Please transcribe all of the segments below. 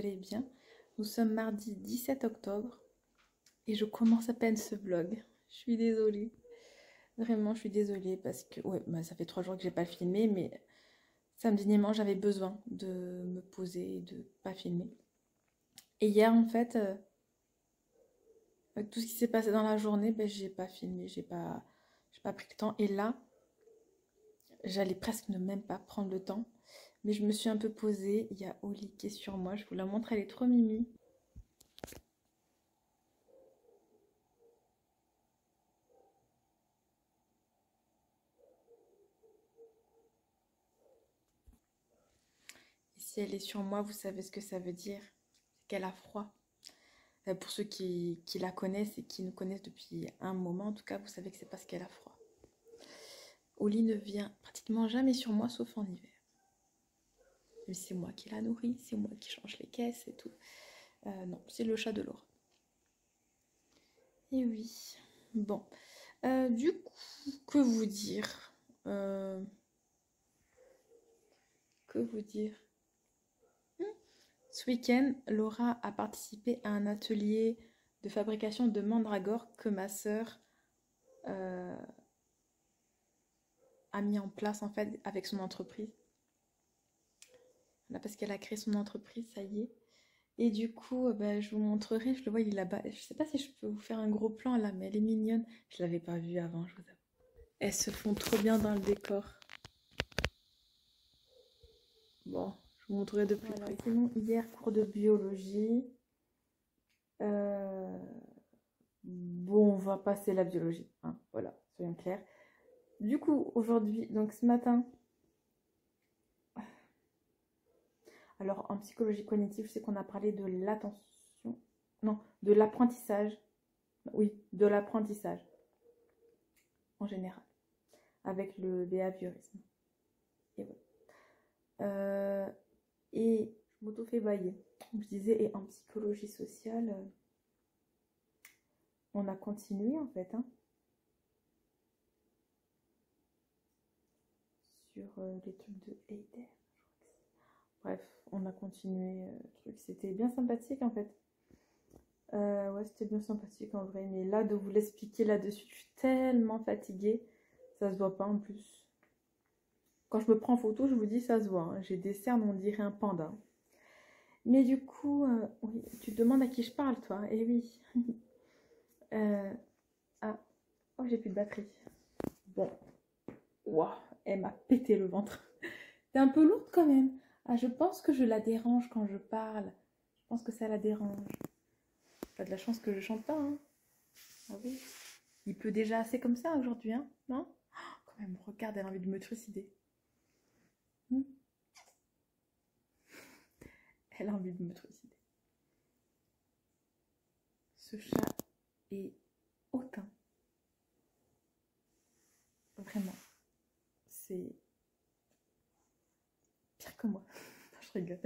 allez bien. Nous sommes mardi 17 octobre et je commence à peine ce vlog. Je suis désolée. Vraiment, je suis désolée parce que ouais, bah, ça fait 3 jours que j'ai pas filmé, mais samedi dimanche, j'avais besoin de me poser et de pas filmer. Et hier, en fait, avec tout ce qui s'est passé dans la journée, ben, j'ai pas filmé, j'ai pas pris le temps. Et là, j'allais presque ne même pas prendre le temps. Mais je me suis un peu posée. Il y a Oli qui est sur moi. Je vous la montre, elle est trop mimi. Et si elle est sur moi, vous savez ce que ça veut dire. C'est qu'elle a froid. Pour ceux qui la connaissent et qui nous connaissent depuis un moment, en tout cas, vous savez que c'est parce qu'elle a froid. Oli ne vient pratiquement jamais sur moi, sauf en hiver. Mais c'est moi qui la nourris, c'est moi qui change les caisses et tout. Non, c'est le chat de Laura. Et oui. Bon. Du coup, que vous dire Que vous dire Ce week-end, Laura a participé à un atelier de fabrication de mandragore que ma sœur a mis en place en fait avec son entreprise. Là, parce qu'elle a créé son entreprise, ça y est. Et du coup, bah, je vous montrerai, je le vois, il est là-bas. Je sais pas si je peux vous faire un gros plan là, mais elle est mignonne. Je l'avais pas vue avant, je vous avoue. Elles se font trop bien dans le décor. Bon, je vous montrerai de plus près. Sinon, hier, cours de biologie. Bon, on va passer la biologie. Hein, voilà, soyons clairs. Du coup, aujourd'hui, donc ce matin, alors en psychologie cognitive, c'est qu'on a parlé de l'attention, non, de l'apprentissage. Oui, de l'apprentissage en général, avec le behaviorisme. Et voilà. Et je m'auto-fais bailler. Je disais, et en psychologie sociale, on a continué en fait, hein, sur les trucs de Heider. Bref, on a continué. C'était bien sympathique en fait. Ouais, c'était bien sympathique en vrai. Mais là, de vous l'expliquer là-dessus, je suis tellement fatiguée. Ça se voit pas en plus. Quand je me prends en photo, je vous dis, ça se voit. Hein. J'ai des cernes, on dirait un panda. Mais du coup, oui, tu te demandes à qui je parle, toi. Eh oui. Ah, oh, j'ai plus de batterie. Bon. Waouh, elle m'a pété le ventre. T'es un peu lourde quand même. Ah, je pense que je la dérange quand je parle. Je pense que ça la dérange. T'as de la chance que je chante pas, hein. Ah oui. Il pleut déjà assez comme ça aujourd'hui, hein, non? Oh, quand même, regarde, elle a envie de me trucider. Elle a envie de me trucider. Ce chat est hautain. Vraiment. C'est pire que moi. Je rigole.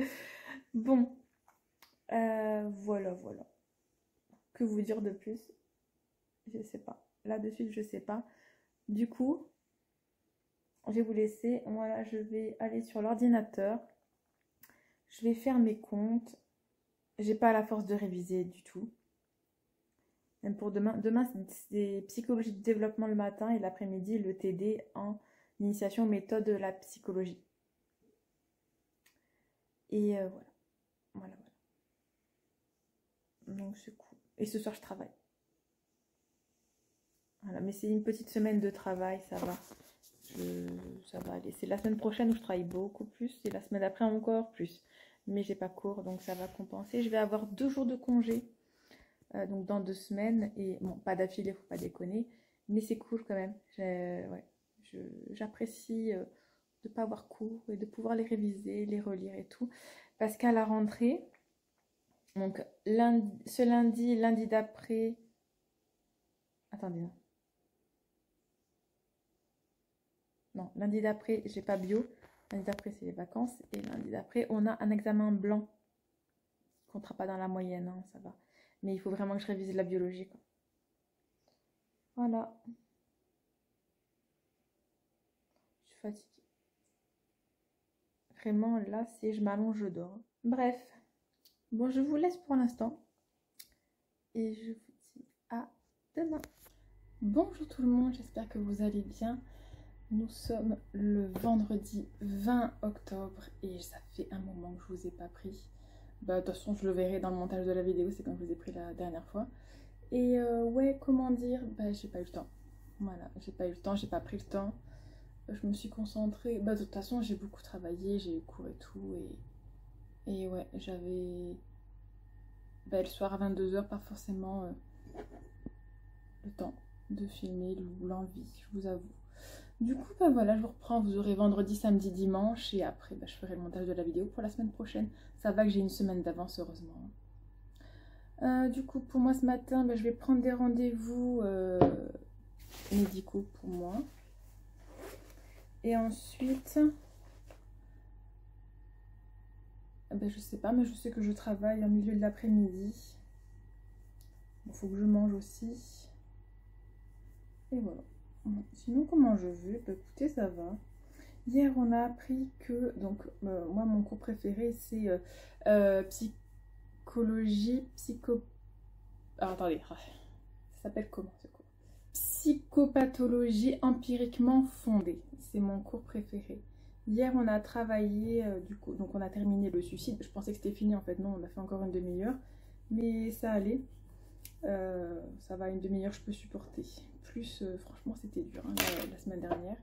Bon. Voilà. Que vous dire de plus? Je sais pas. Là-dessus, je sais pas. Du coup, je vais vous laisser. Voilà, je vais aller sur l'ordinateur. Je vais faire mes comptes. J'ai pas la force de réviser du tout. Même pour demain. Demain, c'est psychologie de développement le matin et l'après-midi, le TD en initiation méthode de la psychologie. Et voilà. Donc c'est cool. Et ce soir, je travaille. Voilà, mais c'est une petite semaine de travail, ça va. Ça va aller. C'est la semaine prochaine où je travaille beaucoup plus et la semaine d'après encore plus. Mais j'ai pas cours, donc ça va compenser. Je vais avoir 2 jours de congé, donc dans 2 semaines. Et bon, pas d'affilée, faut pas déconner. Mais c'est cool quand même. Ouais, j'apprécie de ne pas avoir cours et de pouvoir les réviser, les relire et tout. Parce qu'à la rentrée, donc ce lundi d'après. Attendez, non. Non, lundi d'après, j'ai pas bio. Lundi d'après, c'est les vacances. Et lundi d'après, on a un examen blanc. Ne comptera pas dans la moyenne, hein, ça va. Mais il faut vraiment que je révise la biologie, quoi. Voilà. Je suis fatiguée. Vraiment, là, si je m'allonge, je dors. Bref. Bon, je vous laisse pour l'instant. Et je vous dis à demain. Bonjour tout le monde, j'espère que vous allez bien. Nous sommes le vendredi 20 octobre et ça fait un moment que je vous ai pas pris. Bah, de toute façon, je le verrai dans le montage de la vidéo, c'est quand je vous ai pris la dernière fois. Et ouais, comment dire, bah j'ai pas eu le temps. Voilà, j'ai pas eu le temps, j'ai pas pris le temps. Je me suis concentrée. Bah, de toute façon, j'ai beaucoup travaillé, j'ai eu cours et tout. Et ouais, j'avais bah, le soir à 22 h, pas forcément le temps de filmer ou l'envie, je vous avoue. Du coup, bah voilà, je vous reprends. Vous aurez vendredi, samedi, dimanche. Et après, bah, je ferai le montage de la vidéo pour la semaine prochaine. Ça va que j'ai une semaine d'avance, heureusement. Du coup, pour moi ce matin, bah, je vais prendre des rendez-vous médicaux pour moi. Et ensuite, ben, je sais pas, mais je sais que je travaille en milieu de l'après-midi. Il faut que je mange aussi. Et voilà. Sinon, comment je vais? Ben, écoutez, ça va. Hier, on a appris que, donc, moi, mon cours préféré, c'est psychologie, Alors, attendez, ça s'appelle comment ce cours? Psychopathologie empiriquement fondée. C'est mon cours préféré. Hier, on a travaillé, du coup, donc on a terminé le suicide. Je pensais que c'était fini, en fait, non, on a fait encore une demi-heure. Mais ça allait. Ça va, une demi-heure, je peux supporter. Plus, franchement, c'était dur, hein, la semaine dernière.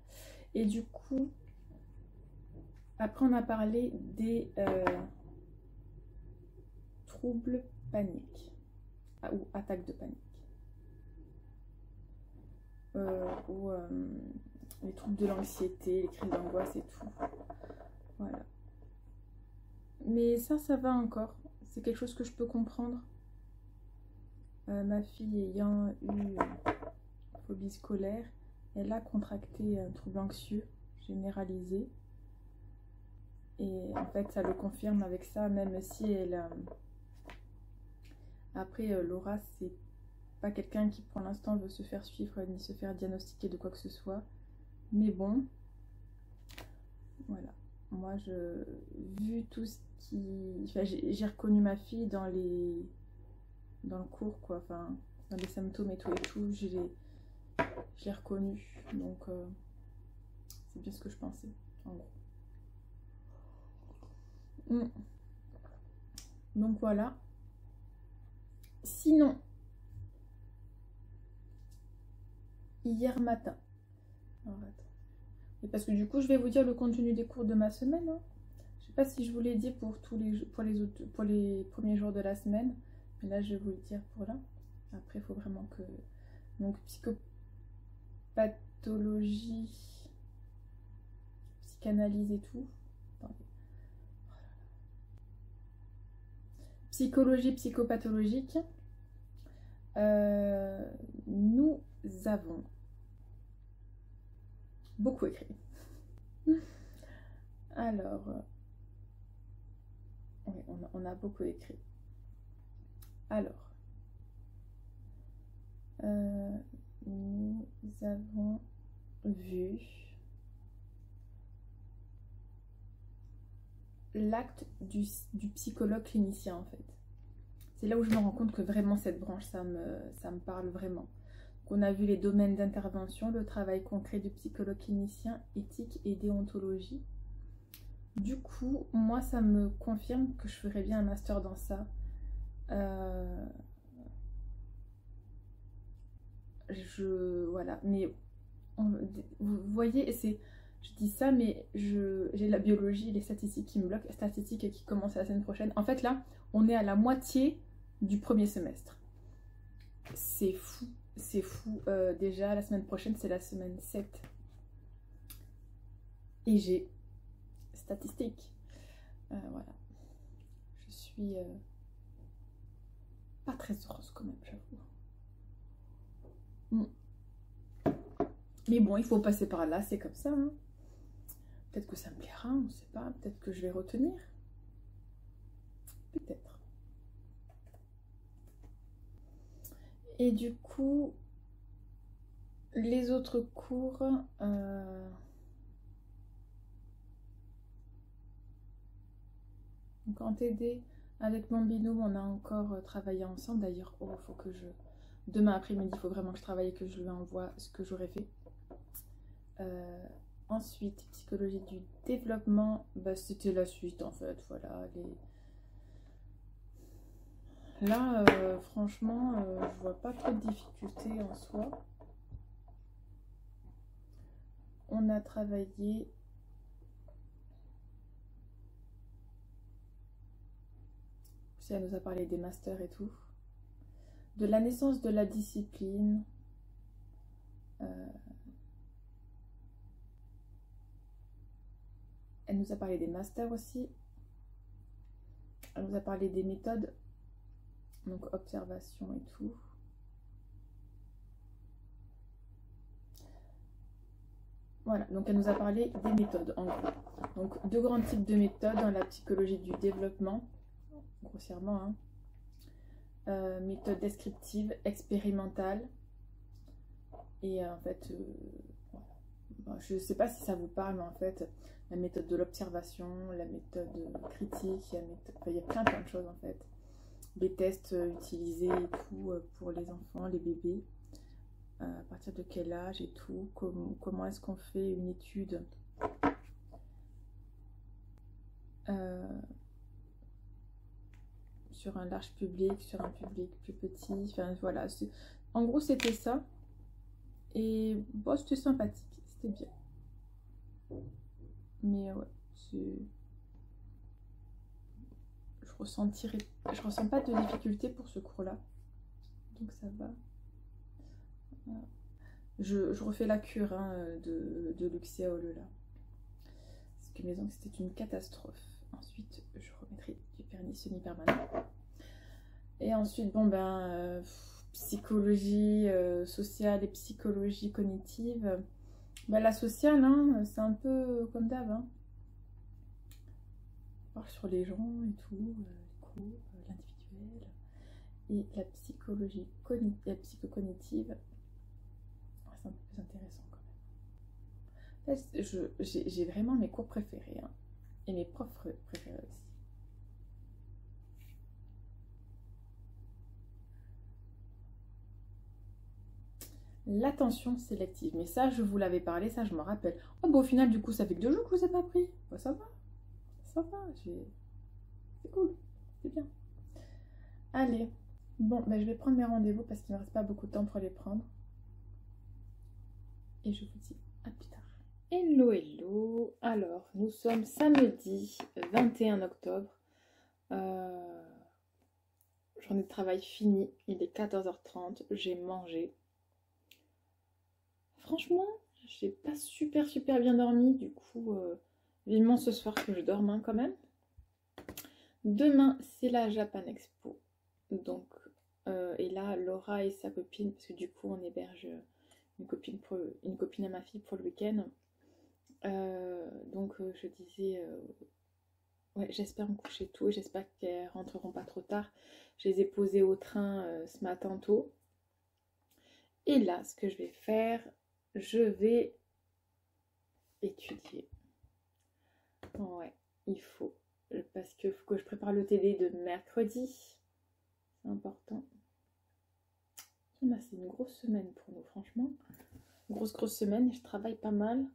Et du coup, après, on a parlé des troubles paniques. Ou attaques de panique. Ou les troubles de l'anxiété, les crises d'angoisse et tout. Voilà. Mais ça va encore. C'est quelque chose que je peux comprendre. Ma fille ayant eu phobie scolaire, elle a contracté un trouble anxieux généralisé. Et en fait, ça le confirme avec ça, même si elle... Après, Laura, c'est pas quelqu'un qui pour l'instant veut se faire suivre ni se faire diagnostiquer de quoi que ce soit. Mais bon, voilà. Moi, vu tout ce qui... Enfin, j'ai reconnu ma fille dans le cours, quoi. Enfin, dans les symptômes et tout, je l'ai reconnue. Donc, c'est bien ce que je pensais, en gros. Donc, voilà. Sinon, hier matin... Alors, attends. Et parce que du coup, je vais vous dire le contenu des cours de ma semaine. Hein. Je sais pas si je vous l'ai dit pour les premiers jours de la semaine. Mais là, je vais vous le dire pour là. Après, il faut vraiment que... Donc, psychopathologie, psychanalyse et tout. Attendez. Psychologie psychopathologique. Nous avons beaucoup écrit. Alors, oui, on a beaucoup écrit. Alors, nous avons vu l'acte du psychologue clinicien, en fait. C'est là où je me rends compte que vraiment cette branche, ça me parle vraiment. On a vu les domaines d'intervention, le travail concret du psychologue clinicien, éthique et déontologie. Du coup, moi, ça me confirme que je ferais bien un master dans ça. Voilà, mais vous voyez, je dis ça, mais j'ai la biologie, les statistiques qui me bloquent, les statistiques qui commencent la semaine prochaine. En fait, là, on est à la moitié du premier semestre. C'est fou. C'est fou, déjà la semaine prochaine c'est la semaine 7 et j'ai statistiques, voilà, je suis pas très heureuse quand même, j'avoue. Mais bon, il faut passer par là, c'est comme ça, hein. Peut-être que ça me plaira, on ne sait pas, peut-être que je vais retenir, peut-être. Et du coup, les autres cours, donc en TD, Avec mon binôme, on a encore travaillé ensemble. D'ailleurs, oh, faut que je... Demain après-midi, il faut vraiment que je travaille et que je lui envoie ce que j'aurais fait. Ensuite, psychologie du développement. Bah, c'était la suite, en fait. Voilà, là, franchement, je vois pas trop de difficultés en soi. On a travaillé... Elle nous a parlé des masters et tout. De la naissance de la discipline. Elle nous a parlé des masters aussi. Elle nous a parlé des méthodes. Donc observation et tout. Voilà, donc elle nous a parlé des méthodes en gros. Donc deux grands types de méthodes dans la psychologie du développement. Grossièrement, hein. Méthode descriptive, expérimentale. Et en fait, je ne sais pas si ça vous parle, mais en fait, la méthode de l'observation, la méthode critique, il y a plein de choses en fait. Les tests utilisés et tout pour les enfants, les bébés, à partir de quel âge et tout, comment est-ce qu'on fait une étude sur un large public, sur un public plus petit, enfin voilà, en gros c'était ça, et bon c'était sympathique, c'était bien, mais ouais, je ressens pas de difficulté pour ce cours là, donc ça va. Voilà. Je refais la cure hein, de Luxéol là, parce que mes ongles c'était une catastrophe. Ensuite je remettrai du vernis semi-permanent. Et ensuite, bon ben, psychologie sociale et psychologie cognitive. Ben, la sociale, hein, c'est un peu comme d'hab. Hein. On parle sur les gens et tout, les cours, l'individuel. Et la psychologie cognitive, la psychocognitive, c'est un peu plus intéressant quand même. En fait, j'ai vraiment mes cours préférés. Hein, et mes profs préférés aussi. L'attention sélective, mais ça je vous l'avais parlé, ça je me rappelle. Oh bah au final du coup ça fait que 2 jours que vous n'avez pas pris. Bah, ça va, c'est cool, c'est bien. Allez, bon bah, je vais prendre mes rendez-vous parce qu'il ne me reste pas beaucoup de temps pour les prendre. Et je vous dis à plus tard. Hello hello, alors nous sommes samedi 21 octobre. Journée de travail finie, il est 14h30, j'ai mangé. Franchement, j'ai pas super bien dormi, du coup, vivement ce soir que je dorme hein, quand même. Demain, c'est la Japan Expo, donc, et là, Laura et sa copine, parce que du coup, on héberge une copine à ma fille pour le week-end. Donc, je disais, ouais, j'espère me coucher tôt et j'espère qu'elles rentreront pas trop tard. Je les ai posées au train ce matin tôt. Et là, ce que je vais faire, je vais étudier. Ouais, il faut. Parce qu'il faut que je prépare le TD de mercredi. C'est important. C'est une grosse semaine pour nous, franchement. Grosse semaine. Je travaille pas mal.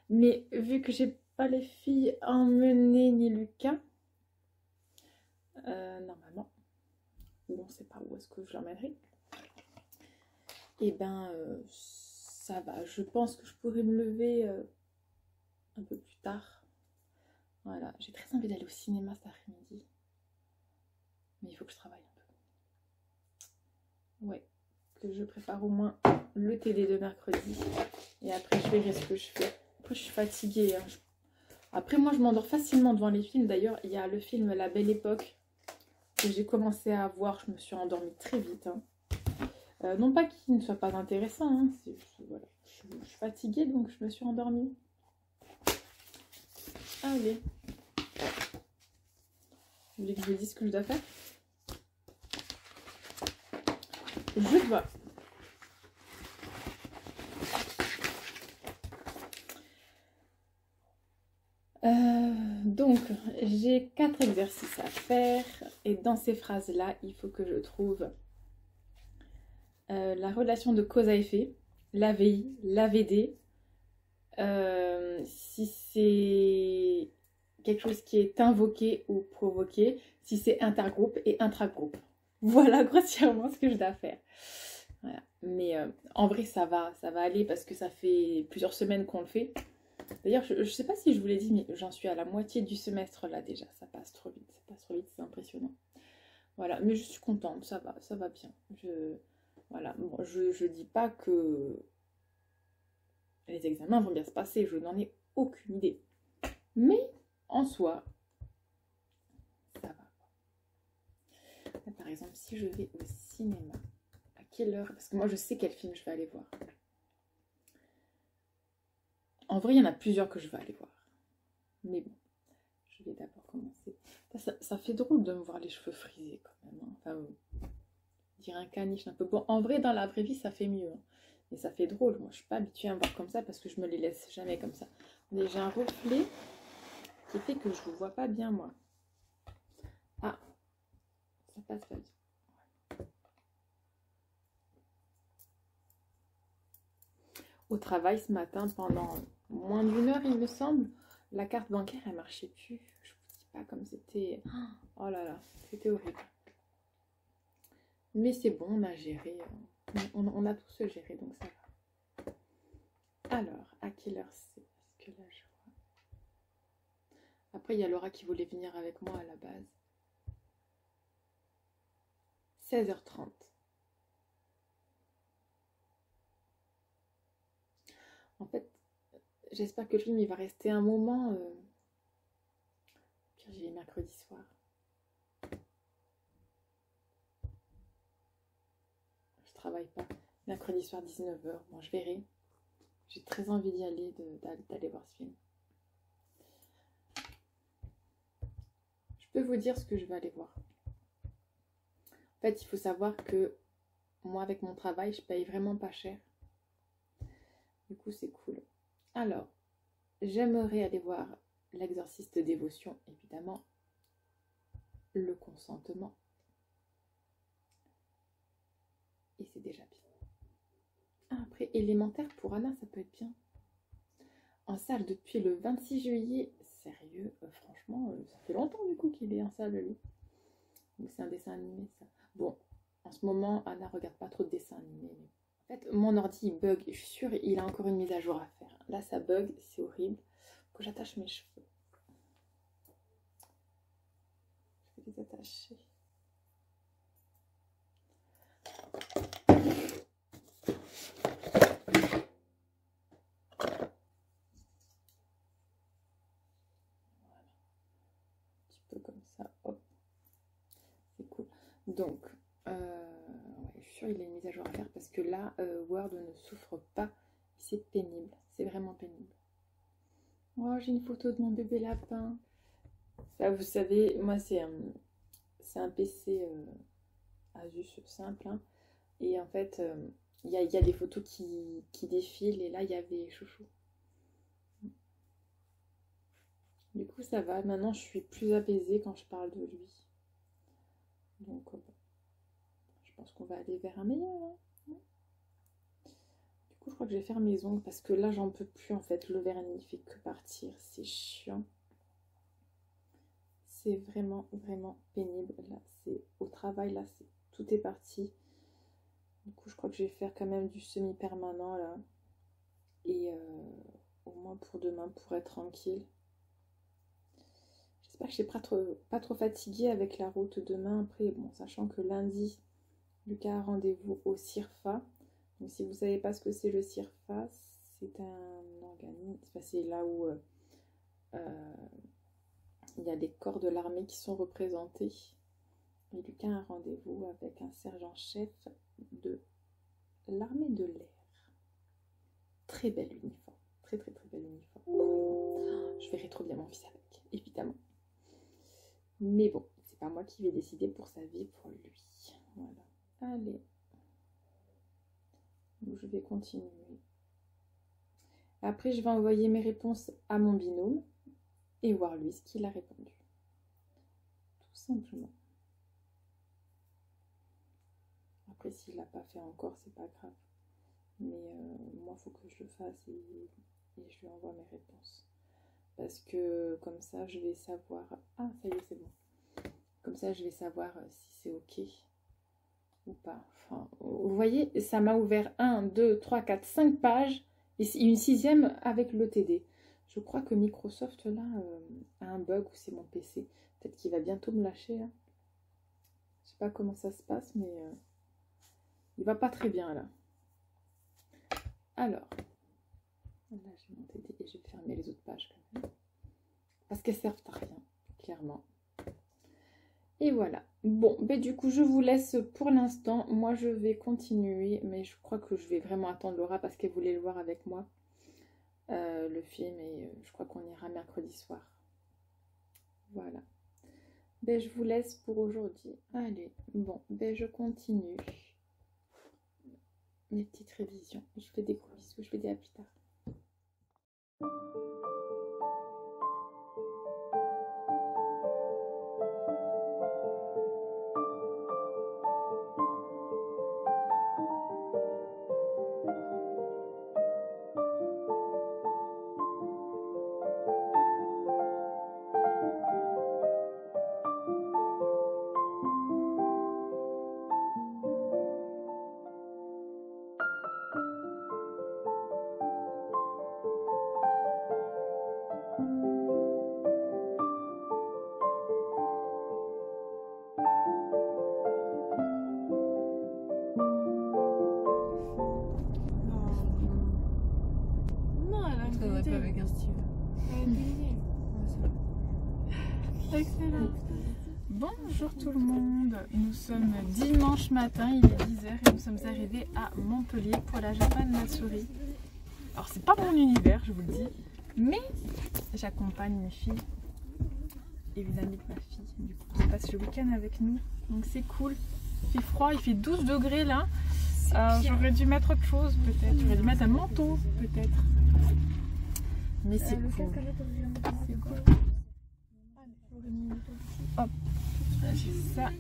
Mais vu que j'ai pas les filles emmenées ni Lucas, normalement, on sait pas où est-ce que je l'emmènerai. Et ben, ça va. Je pense que je pourrais me lever un peu plus tard. Voilà, j'ai très envie d'aller au cinéma cet après-midi. Mais il faut que je travaille un peu. Ouais, que je prépare au moins le TD de mercredi. Et après, je verrai ce que je fais. Après, je suis fatiguée. Hein. Après, moi, je m'endors facilement devant les films. D'ailleurs, il y a le film La Belle Époque que j'ai commencé à voir. Je me suis endormie très vite. Hein. Non pas qu'il ne soit pas intéressant. Hein. Voilà. Je suis fatiguée, donc je me suis endormie. Allez. Vous voulez que je vous dise ce que je dois faire? Je dois donc j'ai 4 exercices à faire. Et dans ces phrases-là, il faut que je trouve la relation de cause à effet, l'AVI, l'AVD, si c'est quelque chose qui est invoqué ou provoqué, si c'est intergroupe et intragroupe. Voilà grossièrement ce que je dois faire. Voilà. Mais en vrai, ça va aller parce que ça fait plusieurs semaines qu'on le fait. D'ailleurs, je ne sais pas si je vous l'ai dit, mais j'en suis à la moitié du semestre là déjà. Ça passe trop vite, c'est impressionnant. Voilà, mais je suis contente, ça va bien. Voilà, bon, je dis pas que les examens vont bien se passer, je n'en ai aucune idée. Mais en soi, ça va. Là, par exemple, si je vais au cinéma, à quelle heure? Parce que moi, je sais quel film je vais aller voir. En vrai, il y en a plusieurs que je vais aller voir. Mais bon, je vais d'abord commencer. Ça fait drôle de me voir les cheveux frisés quand même. Hein. Enfin, dire un caniche un peu. Bon, en vrai, dans la vraie vie, ça fait mieux. Hein. Mais ça fait drôle. Moi, je suis pas habituée à me voir comme ça parce que je me les laisse jamais comme ça. Mais j'ai un reflet qui fait que je vous vois pas bien, moi. Ah, ça passe pas bien. Au travail ce matin, pendant moins d'une heure, il me semble, la carte bancaire, elle marchait plus. Je vous dis pas comme c'était. Oh là là, c'était horrible. Mais c'est bon, on a géré. On a tous géré, donc ça va. Alors, à quelle heure c'est? Parce que là, je vois. Après, il y a Laura qui voulait venir avec moi à la base. 16h30. En fait, j'espère que le film il va rester un moment. Puis j'ai mercredi soir. Je travaille pas. Mercredi soir 19h. Bon, je verrai. J'ai très envie d'y aller, d'aller voir ce film. Je peux vous dire ce que je vais aller voir. En fait, il faut savoir que moi, avec mon travail, je paye vraiment pas cher. Du coup, c'est cool. Alors, j'aimerais aller voir l'exorciste de dévotion, évidemment. Le consentement. Et c'est déjà bien. Après, élémentaire pour Anna, ça peut être bien. En salle depuis le 26 juillet. Sérieux, franchement, ça fait longtemps du coup qu'il est en salle, lui. Donc c'est un dessin animé, ça. Bon, en ce moment, Anna regarde pas trop de dessins animés. Mais... En fait, mon ordi, il bug. Je suis sûre, il a encore une mise à jour à faire. Là, ça bug, c'est horrible. Faut que j'attache mes cheveux. Je vais les attacher. Donc, ouais, je suis sûre qu'il a une mise à jour à faire parce que là, Word ne souffre pas. C'est pénible, c'est vraiment pénible. Oh, j'ai une photo de mon bébé lapin. Là, vous savez, moi, c'est un PC Asus simple. Hein, et en fait, il y a des photos qui défilent et là, il y avait Chouchou. Du coup, ça va. Maintenant, je suis plus apaisée quand je parle de lui. Donc, je pense qu'on va aller vers un meilleur. Hein. Du coup, je crois que je vais faire mes ongles parce que là, j'en peux plus en fait. Le vernis fait que partir. C'est chiant. C'est vraiment, vraiment pénible. Là, c'est au travail. Là, tout est parti. Du coup, je crois que je vais faire quand même du semi-permanent là. Et au moins pour demain, pour être tranquille. J'espère que je ne pas trop fatiguée avec la route demain. Après, bon, sachant que lundi, Lucas a rendez-vous au CIRFA. Donc, si vous ne savez pas ce que c'est le CIRFA, c'est un organisme. C'est là où il y a des corps de l'armée qui sont représentés. Et Lucas a un rendez-vous avec un sergent-chef de l'armée de l'air. Très bel uniforme. Très, très, très bel uniforme. Je verrai trop bien mon fils avec, évidemment. Mais bon, c'est pas moi qui vais décider pour sa vie, pour lui. Voilà. Allez. Donc, je vais continuer. Après, je vais envoyer mes réponses à mon binôme et voir lui ce qu'il a répondu. Tout simplement. Après, s'il l'a pas fait encore, c'est pas grave. Mais moi, il faut que je le fasse et je lui envoie mes réponses. Parce que comme ça, je vais savoir... Ah, ça y est, c'est bon. Comme ça, je vais savoir si c'est OK ou pas. Enfin, vous voyez, ça m'a ouvert 1, 2, 3, 4, 5 pages. Et une 6e avec l'ETD. Je crois que Microsoft, là, a un bug ou c'est mon PC. Peut-être qu'il va bientôt me lâcher. Hein. Je sais pas comment ça se passe, mais il va pas très bien, là. Alors... Là, j'ai mon TD et je vais fermer les autres pages quand même. Parce qu'elles servent à rien, clairement. Et voilà. Bon, ben du coup, je vous laisse pour l'instant. Moi, je vais continuer. Mais je crois que je vais vraiment attendre Laura parce qu'elle voulait le voir avec moi. Le film. Et je crois qu'on ira mercredi soir. Voilà. Ben, je vous laisse pour aujourd'hui. Allez. Bon, ben je continue. Mes petites révisions. Je fais des gros bisous. Je vous dis à plus tard. Avec un stylo. Excellent. Bonjour tout le monde, nous sommes dimanche matin, il est 10h et nous sommes arrivés à Montpellier pour la Japan Matsuri. Alors c'est pas mon univers, je vous le dis, mais j'accompagne mes filles et une amie de ma fille, du coup qui passe le week-end avec nous, donc c'est cool. Il fait froid, il fait 12 degrés là, j'aurais dû mettre autre chose peut-être, j'aurais dû mettre un manteau peut-être. Mais c'est cool. C'est cool. Hop, j'ai ça.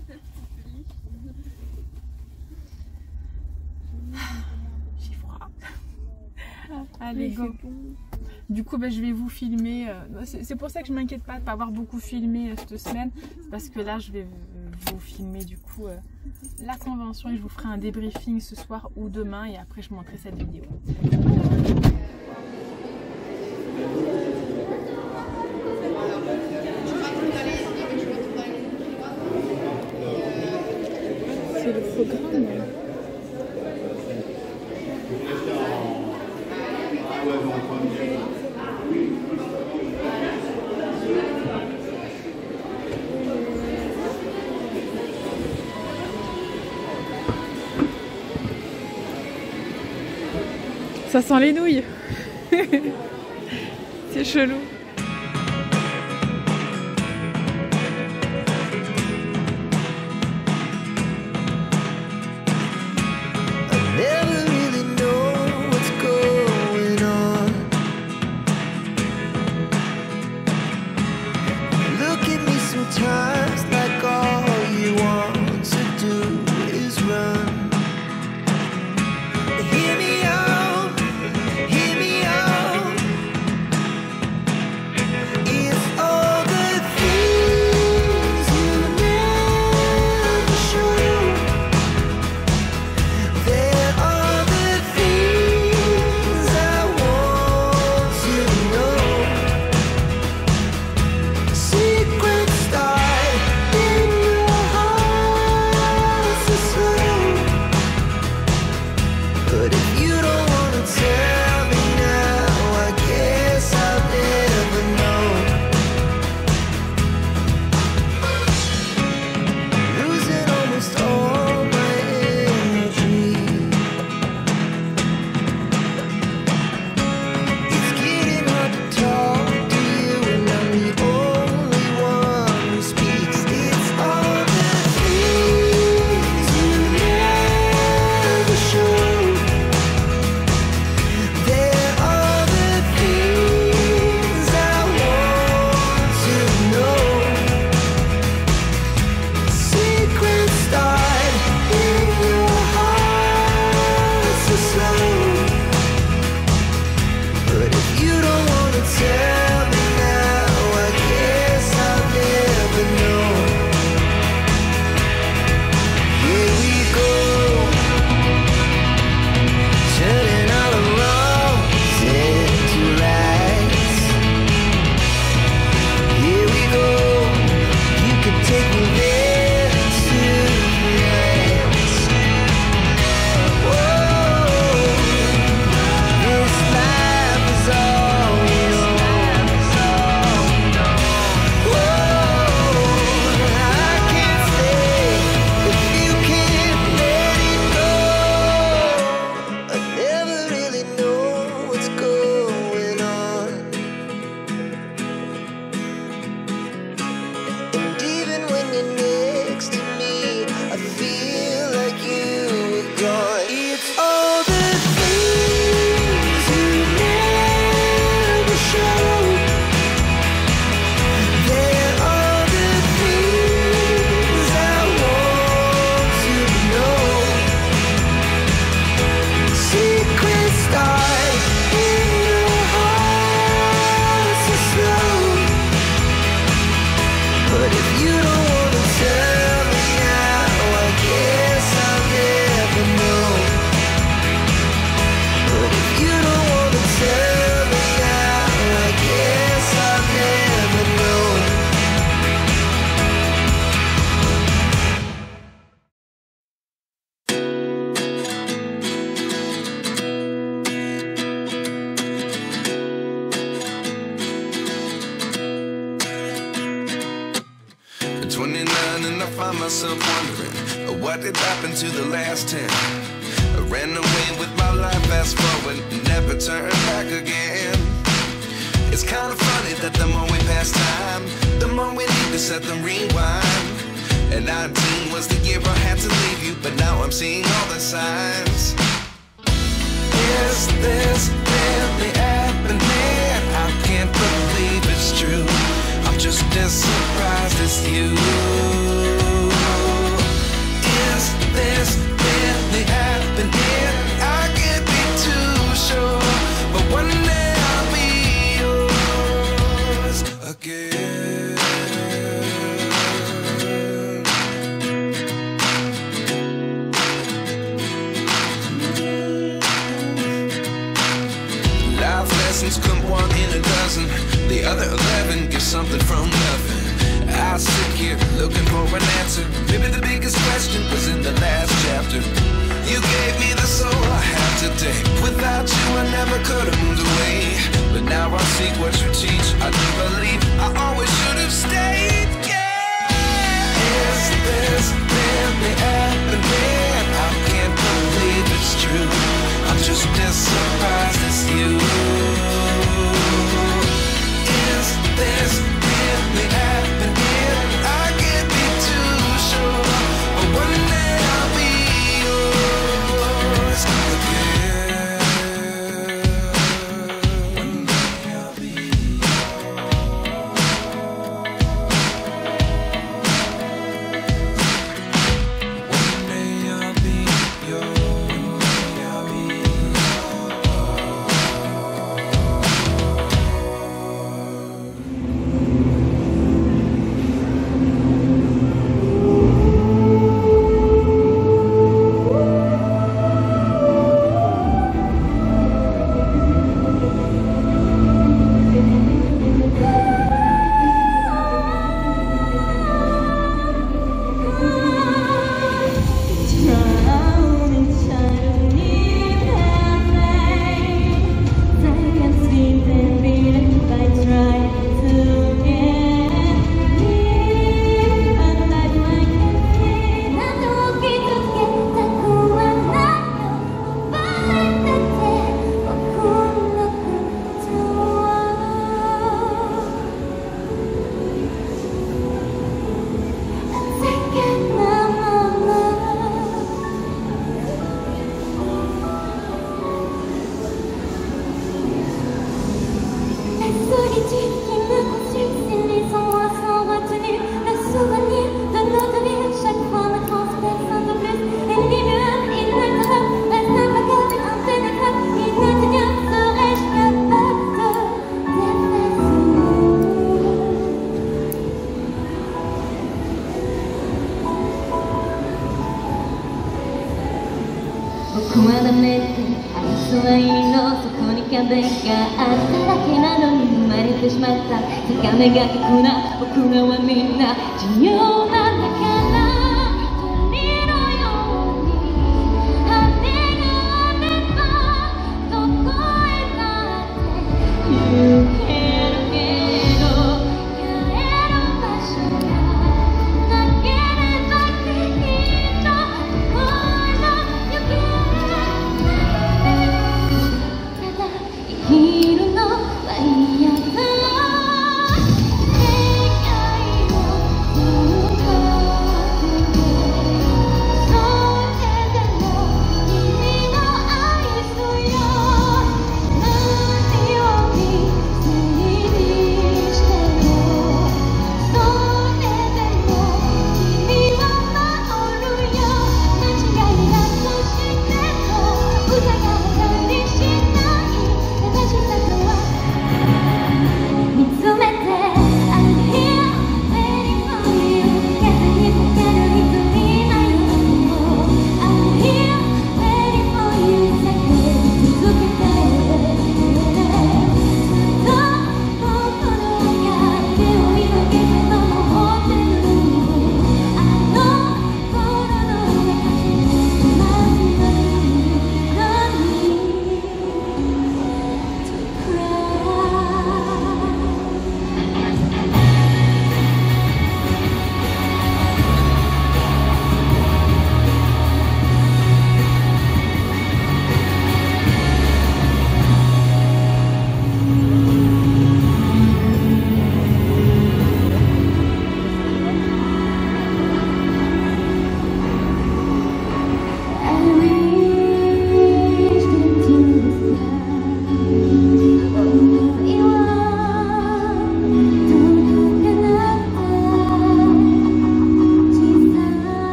J'ai froid. Allez, go. Du coup, je vais vous filmer. C'est pour ça que je m'inquiète pas de ne pas avoir beaucoup filmé cette semaine. Parce que là, je vais vous filmer du coup la convention et je vous ferai un débriefing ce soir ou demain. Et après, je vous montrerai cette vidéo. C'est le programme. Ça sent les nouilles. C'est chelou. what did happen to the last 10? I ran away with my life, fast forward, never turn back again. It's kind of funny that the more we pass time, the more we need to set them rewind. And 19 was the year I had to leave you, but now I'm seeing all the signs. Is this really happening? I can't believe it's true. I'm just as surprised as you. Is this really happening? I can't be too sure, but one day I'll be yours again. Life lessons come one in a dozen. The other 11 get something from nothing. I sit here looking for an answer. Maybe the biggest question was in the last chapter. You gave me the soul I have today. Without you I never could have moved away. But now I see what you teach. I do believe I always should have stayed. Yeah. Is this really happening? I can't believe it's true. I'm just as surprised as you. Is this really happening? I can't be too sure, but one day I'll be yours again. One day I'll be One day I'll be yours. I'll be僕はダメって愛想はいいの、そこに壁があっただけなのに生まれてしまった高めが低くな僕らはみんな自由なんだから鳥のように羽があればどこへだって行けるけど帰る場所がなければきっと恋の行方ただ生きるのは嫌だ世界をずっと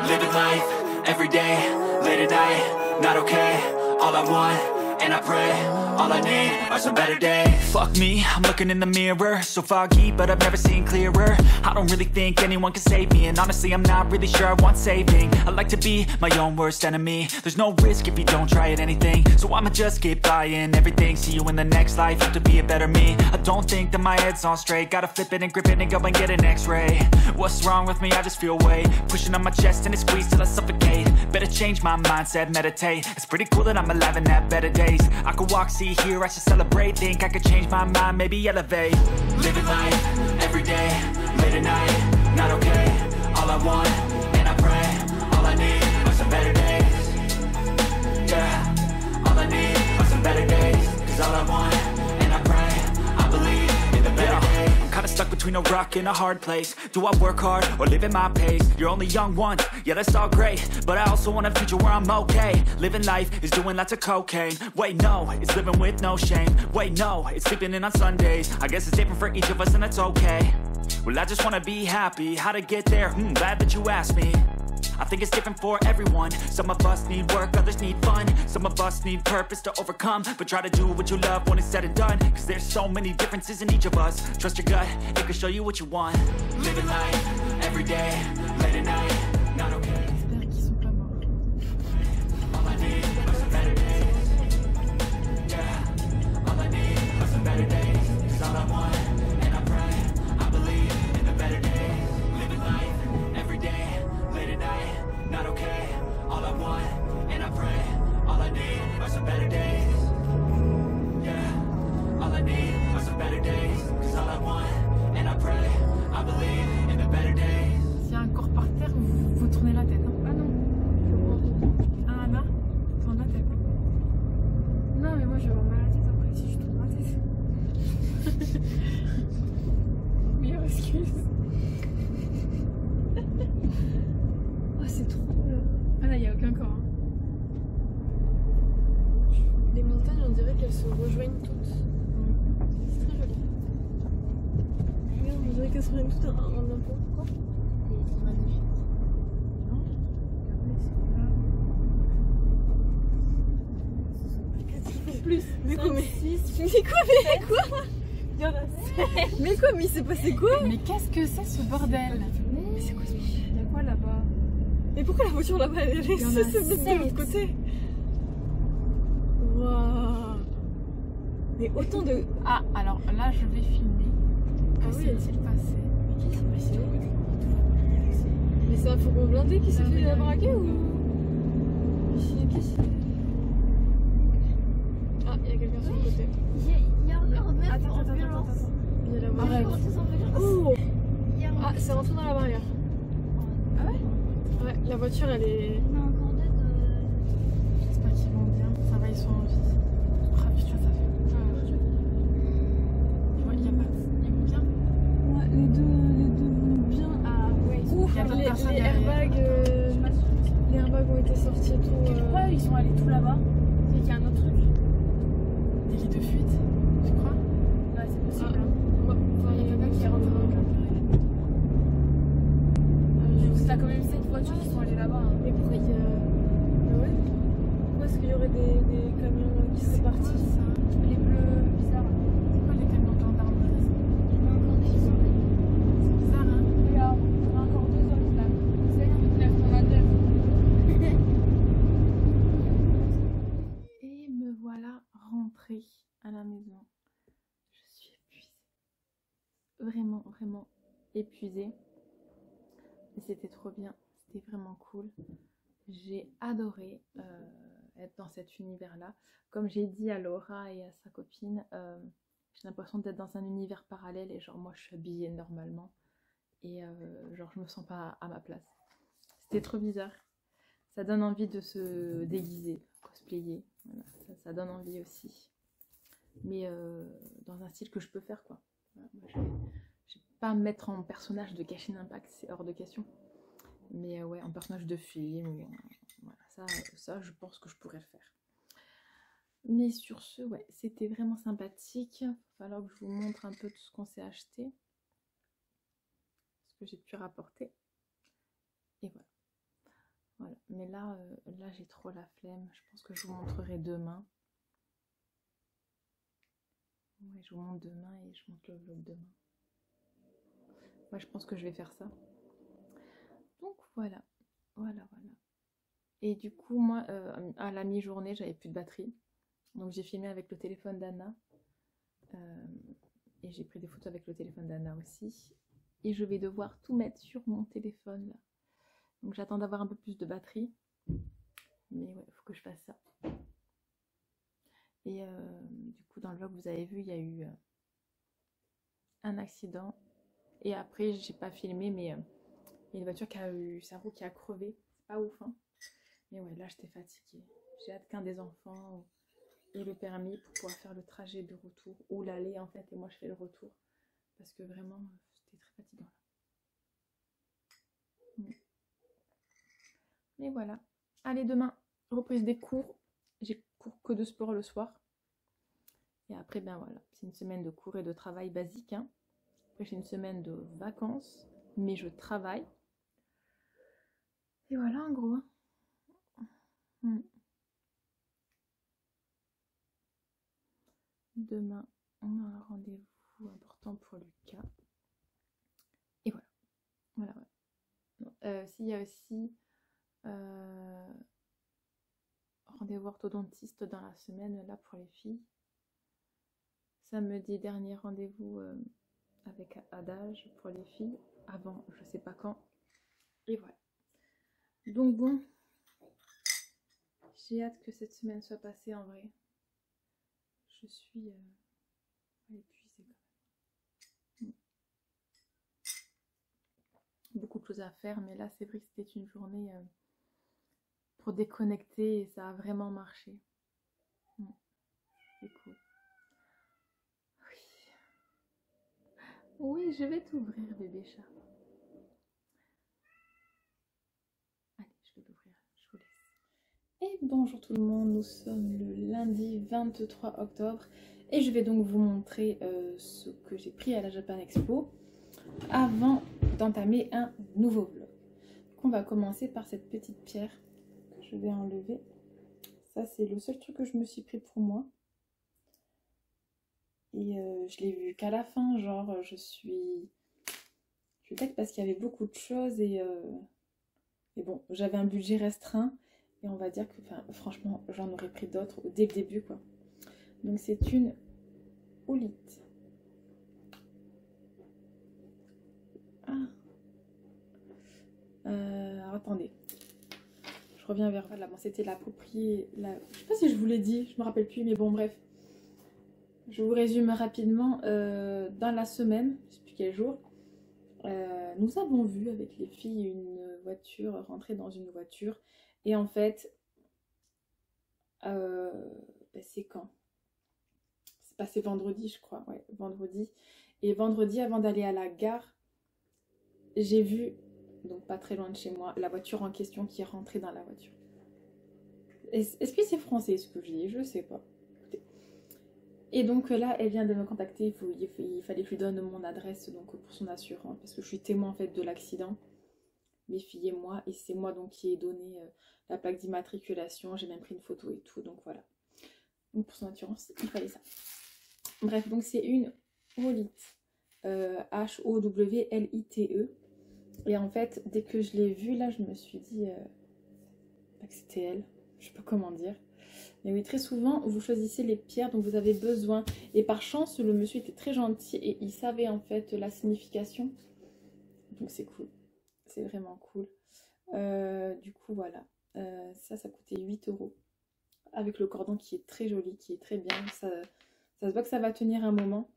Living life, every day, late at night, not okay. All I want, and I pray, all I need are some better days. Fuck me, I'm looking in the mirror, so foggy, but I've never seen clearer. I don't really think anyone can save me, and honestly I'm not really sure I want saving. I like to be my own worst enemy. There's no risk if you don't try at anything, so I'ma just keep buying everything. See you in the next life, have to be a better me. I don't think that my head's on straight, gotta flip it and grip it and go and get an x-ray. What's wrong with me? I just feel weight pushing on my chest and it squeezes till I suffocate. Better change my mindset, meditate. It's pretty cool that I'm alive and have better days. I could walk, see, hear, I should celebrate. Think I could change my mind, maybe elevate. Living life, every day, late at night, not okay. All I want, and I pray, all I need are some better days. Yeah, all I need are some better days. Cause all I want, and I pray, I believe in the better days. I'm kinda stuck between a rock and a hard place. Do I work hard or live at my pace? You're only young once, yeah that's all great, but I also want a future where I'm okay. Living life is doing lots of cocaine. Wait no, it's living with no shame. Wait no, it's sleeping in on Sundays. I guess it's different for each of us and that's okay. Well I just wanna be happy, how to get there? Glad that you asked me. I think it's different for everyone. Some of us need work, others need fun. Some of us need purpose to overcome. But try to do what you love when it's said and done. Cause there's so many differences in each of us. Trust your gut, it can show you what you want. Living life, every day, late at night, not okay. J'espère qu'ils sont pas morts. All I need are some better days. Yeah, all I need are some better days. Cause all I want, and I pray, I believe in the better days. Living life, every day, late at night, not okay. All I want, and I pray, all I need are some better days. Yeah, all I need are some better days. Cause all I want, and I pray, I believe in the better days. S'il y a un corps par terre, vous tournez la tête. Hein. Ah non. Ah là, tourne la tête. Non, mais moi je vais avoir mal à la tête après si je tourne la tête. Meilleure excuse. Oh, c'est trop là. Ah là, il n'y a aucun corps. Hein. Les montagnes, on dirait qu'elles se rejoignent toutes. C'est très joli. Regarde, on dirait qu'elles se rejoignent toutes en un point. Quoi? C'est magnifique. Non? Regardez, Plus. Mais quoi, mais quoi? Il y en a 7. Mais quoi, mais il s'est passé quoi? mais qu'est-ce que c'est ce bordel? Mais c'est quoi ce bordel? Il y a quoi là-bas? Mais pourquoi la voiture là-bas elle est Il y en a restée de l'autre côté? Waouh! Mais autant de. Ah, alors là, je vais filmer. Que Ah oui. s'est-il passé? Mais qu'est-ce qui s'est passé? Mais c'est un fourgon blindé qui s'est fait braquer ou. Qui c'est? Ah, il y a quelqu'un sur le côté. Il y a encore deux Attends. Il y a la barrière. Oh! Ah, c'est rentré dans la barrière. Ah ouais? Ouais, la voiture elle est. Il y en a encore deux de... J'espère qu'ils vont bien. Ça va, ils sont en vie. Ah putain, ça fait. Ouais, il y a pas. Ils vont bien. Ouais, les deux vont bien. Ah, ouais. Il y a d'autres personnes Les derrière. airbags ont été sortis et tout. Pourquoi ils sont allés tout là-bas? C'est qu'il y a un autre truc. Des lits de fuite, tu crois? Ouais, c'est possible. Quoi? Enfin, il y a quelqu'un qui est rentré dans le cadre. T'as quand même 7 voitures qui sont allées là-bas. Hein. Mais pourquoi il y a. Ah ouais? Pourquoi est-ce qu'il y aurait des camions qui seraient partis? Les bleus bizarres. C'est quoi les camions de gendarmerie? Il y en a encore des qui sont allés. C'est bizarre, hein? Regarde, on a encore 2 autres là. 7, 9, on a 9. Et me voilà rentrée à la maison. Je suis épuisée. Vraiment, vraiment épuisée. Mais c'était trop bien. C'était vraiment cool. J'ai adoré être dans cet univers-là. Comme j'ai dit à Laura et à sa copine, j'ai l'impression d'être dans un univers parallèle et genre moi je suis habillée normalement et genre je me sens pas à ma place. C'était trop bizarre. Ça donne envie de se déguiser, cosplayer. Voilà, ça donne envie aussi. Mais dans un style que je peux faire quoi. Voilà, moi, je vais pas me mettre en personnage de Genshin Impact, c'est hors de question. Mais ouais, en personnage de film, ou, voilà, ça je pense que je pourrais le faire. Mais sur ce, ouais, c'était vraiment sympathique. Il va falloir que je vous montre un peu tout ce qu'on s'est acheté. Ce que j'ai pu rapporter. Et voilà. Voilà. Mais là, là j'ai trop la flemme. Je pense que je vous montrerai demain. Ouais, je vous montre demain et je montre le vlog demain. Ouais, je pense que je vais faire ça. Donc voilà. Voilà. Et du coup, moi, à la mi-journée, j'avais plus de batterie. Donc j'ai filmé avec le téléphone d'Anna. Et j'ai pris des photos avec le téléphone d'Anna aussi. Et je vais devoir tout mettre sur mon téléphone là. Donc j'attends d'avoir un peu plus de batterie. Mais ouais, il faut que je fasse ça. Et du coup, dans le vlog, vous avez vu, il y a eu un accident. Et après, j'ai pas filmé, mais il y a une voiture qui a eu sa roue qui a crevé. C'est pas ouf, hein. Mais ouais, là, j'étais fatiguée. J'ai hâte qu'un des enfants ait le permis pour pouvoir faire le trajet de retour. Ou l'aller, en fait, et moi, je fais le retour. Parce que vraiment, c'était très fatigant. Et voilà. Allez, demain, reprise des cours. J'ai cours que de sport le soir. Et après, ben voilà, c'est une semaine de cours et de travail basique. Hein. Après, j'ai une semaine de vacances, mais je travaille. Et voilà, en gros. Demain, on a un rendez-vous important pour Lucas. Et voilà. S'il y a aussi rendez-vous orthodontiste dans la semaine, là, pour les filles. Samedi, dernier rendez-vous avec Adage pour les filles. Avant, je sais pas quand. Et voilà. Donc bon, j'ai hâte que cette semaine soit passée en vrai. Je suis épuisée quand même. Beaucoup de choses à faire, mais là c'est vrai que c'était une journée pour déconnecter et ça a vraiment marché. C'est cool. Oui, je vais t'ouvrir, bébé chat. Allez, je vais l'ouvrir, je vous laisse. Et bonjour tout le monde, nous sommes le lundi 23 octobre et je vais donc vous montrer ce que j'ai pris à la Japan Expo avant d'entamer un nouveau vlog. Donc on va commencer par cette petite pierre que je vais enlever. Ça c'est le seul truc que je me suis pris pour moi. Et je l'ai vu qu'à la fin, genre je suis tech parce qu'il y avait beaucoup de choses et bon, j'avais un budget restreint et on va dire que franchement j'en aurais pris d'autres dès le début quoi. Donc c'est une Oolite. Alors attendez, je reviens vers là. Bon, c'était la propriété, je sais pas si je vous l'ai dit, je me rappelle plus, mais bon bref. Je vous résume rapidement. Dans la semaine, je ne sais plus quel jour, nous avons vu avec les filles une voiture rentrer dans une voiture. Et en fait, c'est quand? C'est passé vendredi, je crois. Ouais, vendredi. Et vendredi, avant d'aller à la gare, j'ai vu, donc pas très loin de chez moi, la voiture en question qui est rentrée dans la voiture. Est-ce que c'est français ce que je dis? Je sais pas. Et donc là, elle vient de me contacter, il fallait que je lui donne mon adresse donc, pour son assurance, parce que je suis témoin en fait de l'accident, mes filles et moi, et c'est moi donc qui ai donné la plaque d'immatriculation, j'ai même pris une photo et tout, donc voilà. Donc pour son assurance, il fallait ça. Bref, donc c'est une Oolite, H-O-W-L-I-T-E, et en fait, dès que je l'ai vue, là, je me suis dit que c'était elle, je sais pas comment dire. Mais oui, très souvent, vous choisissez les pierres dont vous avez besoin. Et par chance, le monsieur était très gentil et il savait en fait la signification. Donc c'est cool. C'est vraiment cool. Du coup, voilà. Ça coûtait 8 €. Avec le cordon qui est très joli, qui est très bien. Ça se voit que ça va tenir un moment.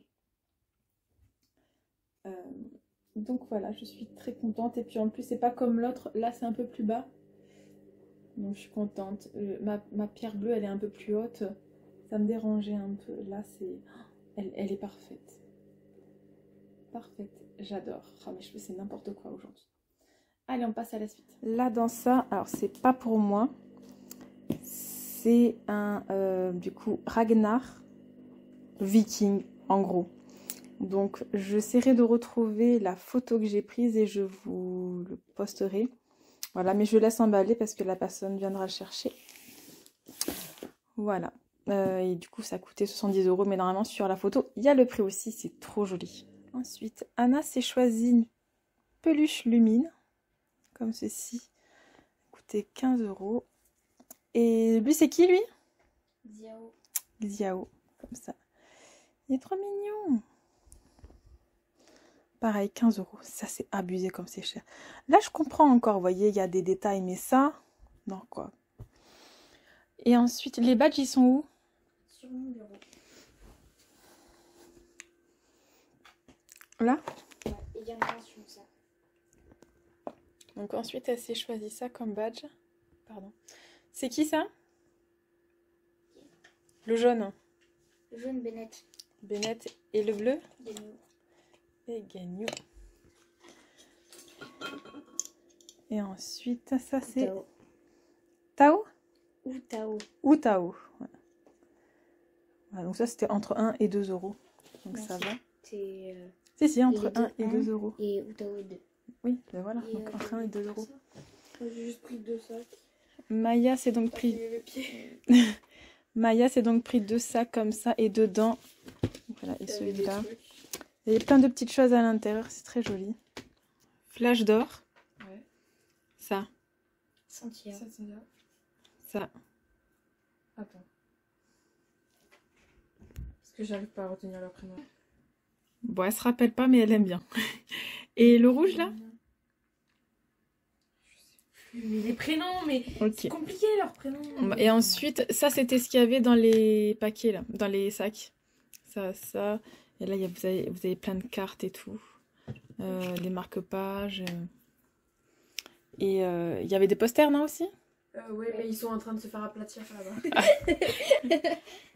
Donc voilà, je suis très contente. Et puis en plus, c'est pas comme l'autre. Là, c'est un peu plus bas. Donc je suis contente. Ma pierre bleue, elle est un peu plus haute. Ça me dérangeait un peu. Là, c'est... Elle est parfaite. Parfaite. J'adore. Oh, mes cheveux, c'est n'importe quoi aujourd'hui. Allez, on passe à la suite. Là, dans ça, alors c'est pas pour moi. C'est un, du coup, Ragnar Viking, en gros. Donc, j'essaierai de retrouver la photo que j'ai prise et je vous le posterai. Voilà, mais je laisse emballer parce que la personne viendra le chercher. Voilà. Et du coup, ça a coûté 70 €. Mais normalement, sur la photo, il y a le prix aussi. C'est trop joli. Ensuite, Anna s'est choisi une peluche Lumine. Comme ceci. Coûté 15 €. Et lui, c'est qui, lui? Xiao. Xiao. Comme ça. Il est trop mignon. Pareil, 15 €. Ça, c'est abusé comme c'est cher. Là, je comprends encore. Vous voyez, il y a des détails. Mais ça, non, quoi. Et ensuite, les badges, ils sont où? Sur mon bureau. Là? Ouais, il y en a un sur ça. Donc ensuite, elle s'est choisi ça comme badge. Pardon. C'est qui ça? Le jaune. Le jaune Bennett. Bennett. Et le bleu? Gagnou. Et Gagnou. Et ensuite, ça c'est... Tao. Tao? Ou Tao. Ou Tao. Voilà. Voilà, donc ça, c'était entre 1 et 2 €. Donc Non, ça va. C'est Si, entre les 1 deux, et 2 €. Et ou Tao 2. Oui, ben voilà. Et, Donc entre 1 et 2 €. J'ai juste pris 2 sacs. Maya s'est donc pris... Le pied. Maya s'est donc pris 2 sacs comme ça. Et dedans... Voilà, et Il y avait des celui-là. trucs. Il y a plein de petites choses à l'intérieur, c'est très joli. Flash d'or. Ouais. Ça. Santia. Ça, c'est là. Ça. Attends. Parce que j'arrive pas à retenir leur prénom. Bon, elle se rappelle pas, mais elle aime bien. Et le rouge, là? Mais les prénoms, mais Ok. c'est compliqué leurs prénoms. Et ensuite, ça, c'était ce qu'il y avait dans les paquets, là. Dans les sacs. Ça. Et là, vous avez plein de cartes et tout. Des marque-pages. Et il y avait des posters, non, aussi? Ouais, mais ils sont en train de se faire aplatir là-bas.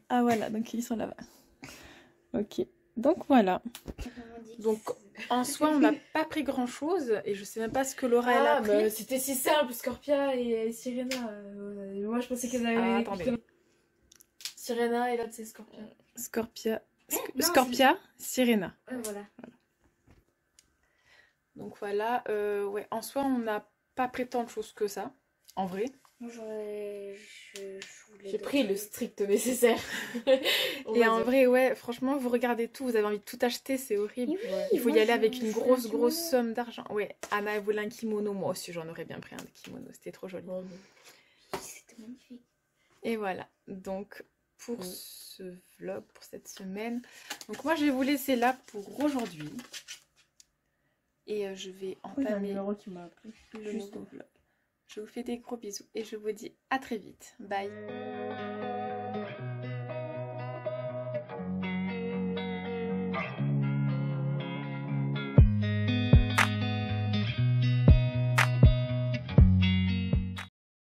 Ah, voilà, donc ils sont là-bas. Ok. Donc, voilà. Donc, en soi, on n'a pas pris grand-chose. Et je sais même pas ce que Laura, elle a pris. bah, c'était si simple, Scorpia et Sirena. Moi, je pensais qu'elles avaient... Ah, attendez. Sirena et l'autre, c'est Scorpia. Non, Scorpia, Sirena. Ouais, voilà. Donc voilà, ouais, en soi, on n'a pas pris tant de choses que ça, en vrai. Moi, je voulais J'ai pris le strict nécessaire. Et en vrai, ouais, franchement, vous regardez tout, vous avez envie de tout acheter, c'est horrible. Il faut y aller avec une grosse somme d'argent. Ouais, Anna, elle voulait un kimono, moi aussi, j'en aurais bien pris un kimono, c'était trop joli. C'était magnifique. Et voilà, donc pour ce vlog, pour cette semaine. Donc moi, je vais vous laisser là pour aujourd'hui. Et je vais entamer qui m'a appelé. le nouveau vlog. Je vous fais des gros bisous et je vous dis à très vite. Bye.